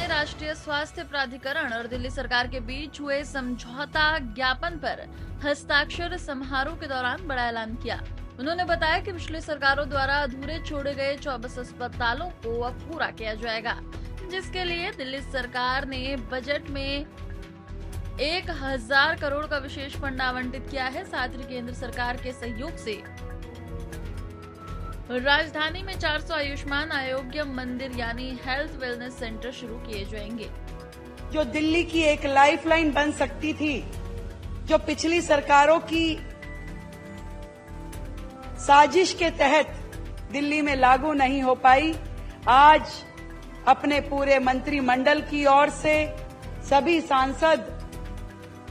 ने राष्ट्रीय स्वास्थ्य प्राधिकरण और दिल्ली सरकार के बीच हुए समझौता ज्ञापन पर हस्ताक्षर समारोह के दौरान बड़ा ऐलान किया। उन्होंने बताया कि पिछली सरकारों द्वारा अधूरे छोड़े गए 24 अस्पतालों को अब पूरा किया जाएगा, जिसके लिए दिल्ली सरकार ने बजट में 1000 करोड़ का विशेष फंड आवंटित किया है। साथ ही केंद्र सरकार के सहयोग से राजधानी में 400 आयुष्मान आरोग्य मंदिर यानी हेल्थ वेलनेस सेंटर शुरू किए जाएंगे। जो दिल्ली की एक लाइफलाइन बन सकती थी, जो पिछली सरकारों की साजिश के तहत दिल्ली में लागू नहीं हो पाई, आज अपने पूरे मंत्रिमंडल की ओर से, सभी सांसद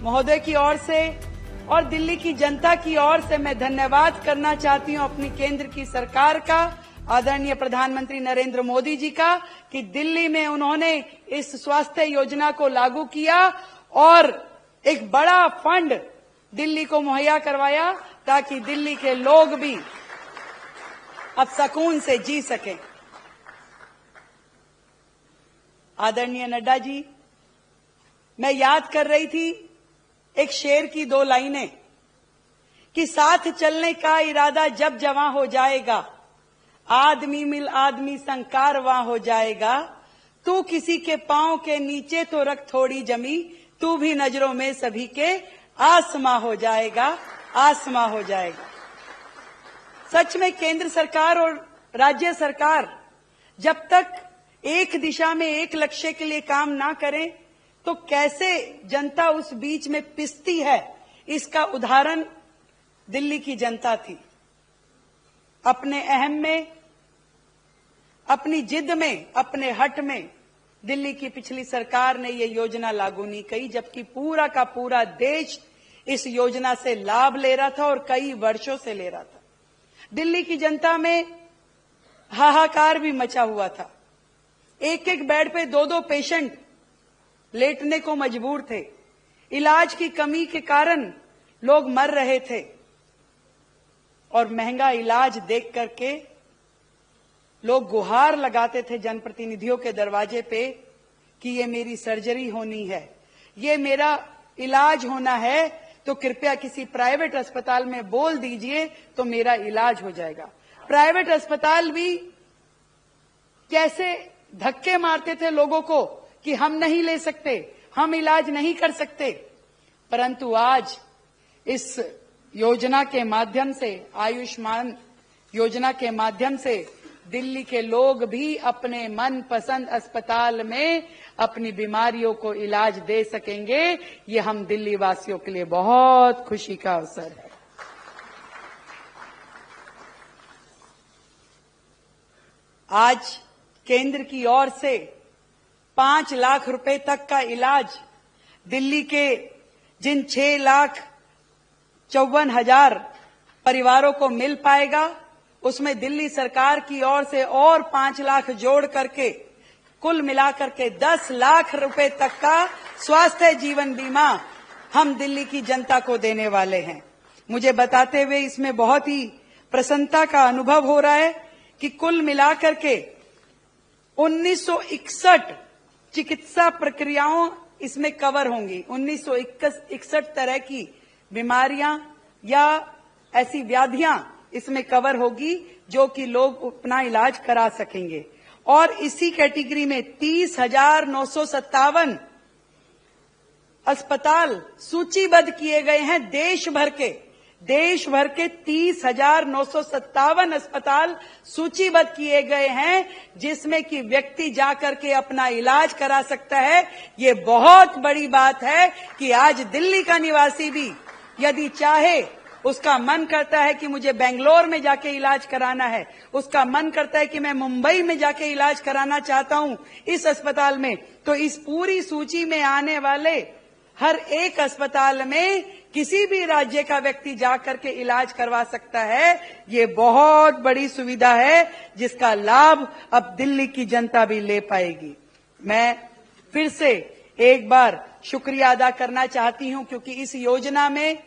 महोदय की ओर से और दिल्ली की जनता की ओर से मैं धन्यवाद करना चाहती हूं अपनी केंद्र की सरकार का, आदरणीय प्रधानमंत्री नरेंद्र मोदी जी का, कि दिल्ली में उन्होंने इस स्वास्थ्य योजना को लागू किया और एक बड़ा फंड दिल्ली को मुहैया करवाया ताकि दिल्ली के लोग भी अब सुकून से जी सकें। आदरणीय नड्डा जी, मैं याद कर रही थी एक शेर की 2 लाइनें कि साथ चलने का इरादा जब जवां हो जाएगा, आदमी मिल आदमी संग कारवां हो जाएगा, तू किसी के पांव के नीचे तो रख थोड़ी जमी, तू भी नजरों में सभी के आसमां हो जाएगा, आसमां हो जाएगा। सच में केंद्र सरकार और राज्य सरकार जब तक एक दिशा में एक लक्ष्य के लिए काम ना करें तो कैसे जनता उस बीच में पिसती है, इसका उदाहरण दिल्ली की जनता थी। अपने अहम में, अपनी जिद में, अपने हट में दिल्ली की पिछली सरकार ने ये योजना लागू नहीं की, जबकि पूरा का पूरा देश इस योजना से लाभ ले रहा था और कई वर्षों से ले रहा था। दिल्ली की जनता में हाहाकार भी मचा हुआ था। एक एक बेड पे 2-2 पेशेंट लेटने को मजबूर थे। इलाज की कमी के कारण लोग मर रहे थे और महंगा इलाज देख करके लोग गुहार लगाते थे जनप्रतिनिधियों के दरवाजे पे कि ये मेरी सर्जरी होनी है, ये मेरा इलाज होना है, तो कृपया किसी प्राइवेट अस्पताल में बोल दीजिए तो मेरा इलाज हो जाएगा। प्राइवेट अस्पताल भी कैसे धक्के मारते थे लोगों को कि हम नहीं ले सकते, हम इलाज नहीं कर सकते। परंतु आज इस योजना के माध्यम से, आयुष्मान योजना के माध्यम से दिल्ली के लोग भी अपने मनपसंद अस्पताल में अपनी बीमारियों को इलाज दे सकेंगे। ये हम दिल्ली वासियों के लिए बहुत खुशी का अवसर है। आज केंद्र की ओर से 5 लाख रुपए तक का इलाज दिल्ली के जिन 6,54,000 परिवारों को मिल पाएगा, उसमें दिल्ली सरकार की ओर से और 5 लाख जोड़ करके कुल मिलाकर के 10 लाख रुपए तक का स्वास्थ्य जीवन बीमा हम दिल्ली की जनता को देने वाले हैं। मुझे बताते हुए इसमें बहुत ही प्रसन्नता का अनुभव हो रहा है कि कुल मिलाकर के 1961 चिकित्सा प्रक्रियाओं इसमें कवर होंगी। 1961 तरह की बीमारियां या ऐसी व्याधियां इसमें कवर होगी जो कि लोग अपना इलाज करा सकेंगे। और इसी कैटेगरी में 30,957 अस्पताल सूचीबद्ध किए गए हैं। देश भर के 30,957 अस्पताल सूचीबद्ध किए गए हैं, जिसमें कि व्यक्ति जाकर के अपना इलाज करा सकता है। ये बहुत बड़ी बात है कि आज दिल्ली का निवासी भी यदि चाहे, उसका मन करता है कि मुझे बेंगलोर में जाके इलाज कराना है, उसका मन करता है कि मैं मुंबई में जाके इलाज कराना चाहता हूं इस अस्पताल में, तो इस पूरी सूची में आने वाले हर एक अस्पताल में किसी भी राज्य का व्यक्ति जाकर के इलाज करवा सकता है। ये बहुत बड़ी सुविधा है जिसका लाभ अब दिल्ली की जनता भी ले पाएगी। मैं फिर से एक बार शुक्रिया अदा करना चाहती हूं, क्योंकि इस योजना में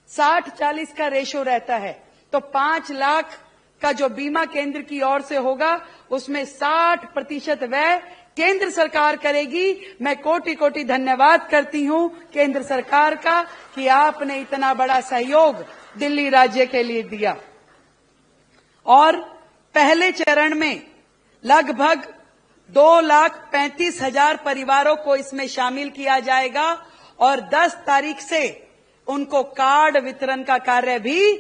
60-40 का रेशो रहता है, तो 5 लाख का जो बीमा केंद्र की ओर से होगा उसमें 60% व्यय केंद्र सरकार करेगी। मैं कोटि कोटि धन्यवाद करती हूं केंद्र सरकार का कि आपने इतना बड़ा सहयोग दिल्ली राज्य के लिए दिया। और पहले चरण में लगभग 2,35,000 परिवारों को इसमें शामिल किया जाएगा और 10 तारीख से उनको कार्ड वितरण का कार्य भी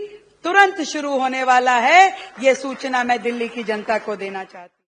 तुरंत शुरू होने वाला है। ये सूचना मैं दिल्ली की जनता को देना चाहती हूं।